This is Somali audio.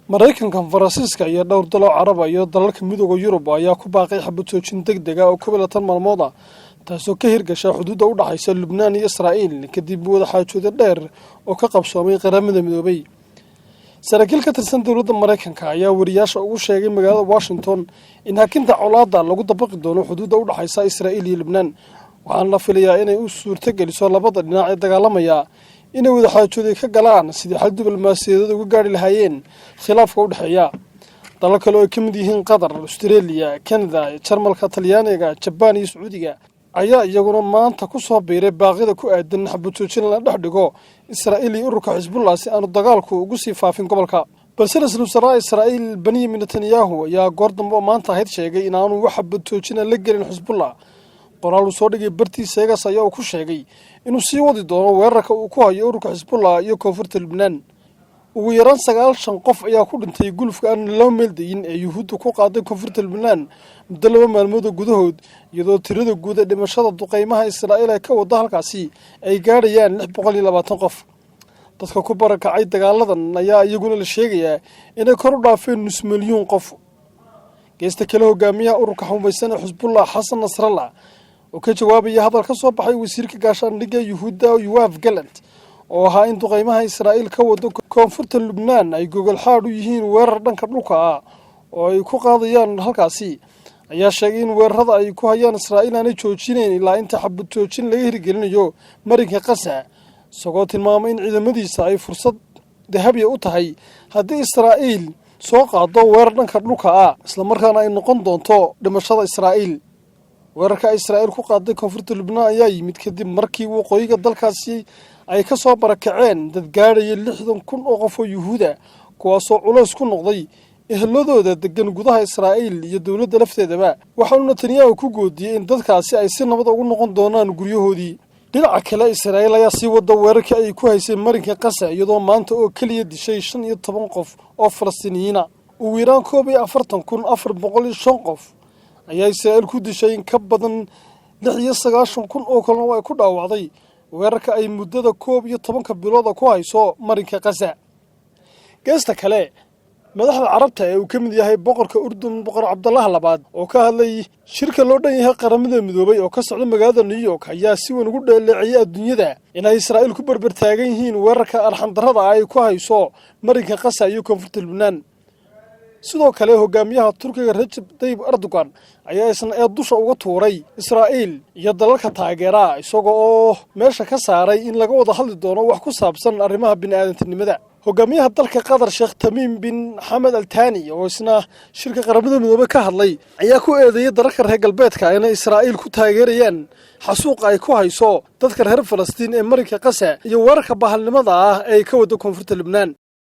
Maraykanka, Faransiiska iyo dhowr dal oo Carab ah iyo dalalka Midowga Yurub ayaa ku baaqay xabad joojin degdeg ah oo 12 maalmood ah taasoo ka hirgashay xuduudda u dhaxaysa Lubnaan iyo Israa'iil kadib wada xaajood dheer oo ka qabsoomay qaramada midoobay. Saraakiil ka tirsan dowladda Maraykanka ayaa wariyaasha ugu sheegay magaalada Washington in hakinta colaadda lagu dabaqi doono xuduudda u dhaxaysa Israa'iil iyo Lubnaan, waxaana la filayaa inay u suurtageliso labada dhinac ee dagaalamaya inay wada xaajood ka galaan sidii xal diblomaasiyadeed uga gaari lahaayeen khilaafka u dhaxeeya. dalal kale oo ay ka mid yihiin Qatar, Australia, Canada, Jarmalka, Talyaaniga, Jabbaan iyo Sacuudiga ayaa iyaguna maanta ku soo biiray baaqyada ku aadan xabad joojin la dhex dhigo Israa'iil iyo ururka Xisbullah si aanu dagaalku ugu sii faafin gobolka. balse ra'iisul wasaaraha Israa'iil Benjamin Netanyahu ayaa goor dambe maanta ahayd sheegay in aanu wax xabad joojin la gelin Xisbullah. qoraal uu soo dhigay bartiisa ayaa ku sheegay inuu sii wadi doono weerarka uu ku hayo ururka Xisbullah iyo koonfurta Lubnaan. ugu yaraan 9 qof ayaa ku dhintay gulufka aan loo meeldayin ee Yuhuuddu ku qaaday koonfurta Lubnaan muddo 2 maalmood gudahood, iyadoo tirada guud ee dhimashada duqeymaha Israa'iil ay ka wada halkaasi ay gaarayaan 620 qof. dadka ku barakacay dagaaladan ayaa iyaguna la sheegayaa inay kor u dhaafeen nus milyan qof. geesta kale hogaamiyaha ururka xumaysan ee Xisbullah Xasan Nasrallah oo ka jawaabaya hadal ka soo baxay wasiirka gaashaandhigga Yuhuudda Yoav Gallant oo ahaa in duqeymaha Israa'iil ka wado koonfurta Lubnaan ay gogol xaad u yihiin weerar dhanka dhulka ah oo ay ku qaadayaan halkaasi, ayaa sheegay in weerarada ay ku hayaan Israa'iil aanay joojinayn ilaa inta xabad joojin laga hirgelinayo marinka Gaza, isagoo tilmaamay in ciidamadiisa ay fursad dahabi u tahay haddii Israa'iil soo qaado weerar dhanka dhulka ah isla markaana ay noqon doonto dhimashada Israa'iil. weerarka Israa'iil ku qaaday koonfurta Lubnaan ayaa yimid kadib markii waqooyiga dalkaasi ay ka soo barakaceen dad gaaraya 60,000 oo qof oo Yuhuuda, kuwaasoo culays ku noqday ehladooda degan gudaha Israa'iil iyo dowladda lafteedaba. waxaanu Netanyahu ku goodiyay in dadkaasi ay si nabad ugu noqon doonaan guryahoodii. dhinaca kale, Israa'iil ayaa sii wada weerarkii ay ku haysay marinka Gaza iyadoo maanta oo kaliya dishay 15 qof oo Falastiiniyiin ah. ugu yaraan 40,405 qof ayaa Israa'iil ku dishay in ka badan 96,000 oo kalena ay ku dhaawacday weerarka ay muddada 12 bilood ku hayso marinka Gaza. geesta kale, madaxda Carabta ee uu ka mid yahay boqorka Urdun Boqor Cabdallah labaad oo ka hadlay shirka loo dhan yahay qaramada midoobay oo ka socda magaalada New York ayaa si weyn ugu dheeleeciyay adduunyada inay Israa'iil ku barbar taagan yihiin weerarka arxan-darrada ay ku hayso marinka Gaza iyo koonfurta Lubnaan. sidoo kale, hogaamiyaha Turkiga Recep Tayyip Erdogan ayaa isna dusha uga tuuray Israa'iil iyo dalalka taageera, isagoo meesha ka saaray in laga wada hadli doono wax ku saabsan arrimaha bini'aadantinimada. hogaamiyaha dalka Qatar Sheikh Tamim bin Hamad Al Thani oo isna shirka qaramada midoobay ka hadlay ayaa ku eedeeyay dalalka reer galbeedka inay Israa'iil ku taageerayaan xasuuq ay ku hayso dadka reer Falastiin ee marinka Gaza iyo weerarka bahalnimada ah ee ka wada koonfurta Lubnaan.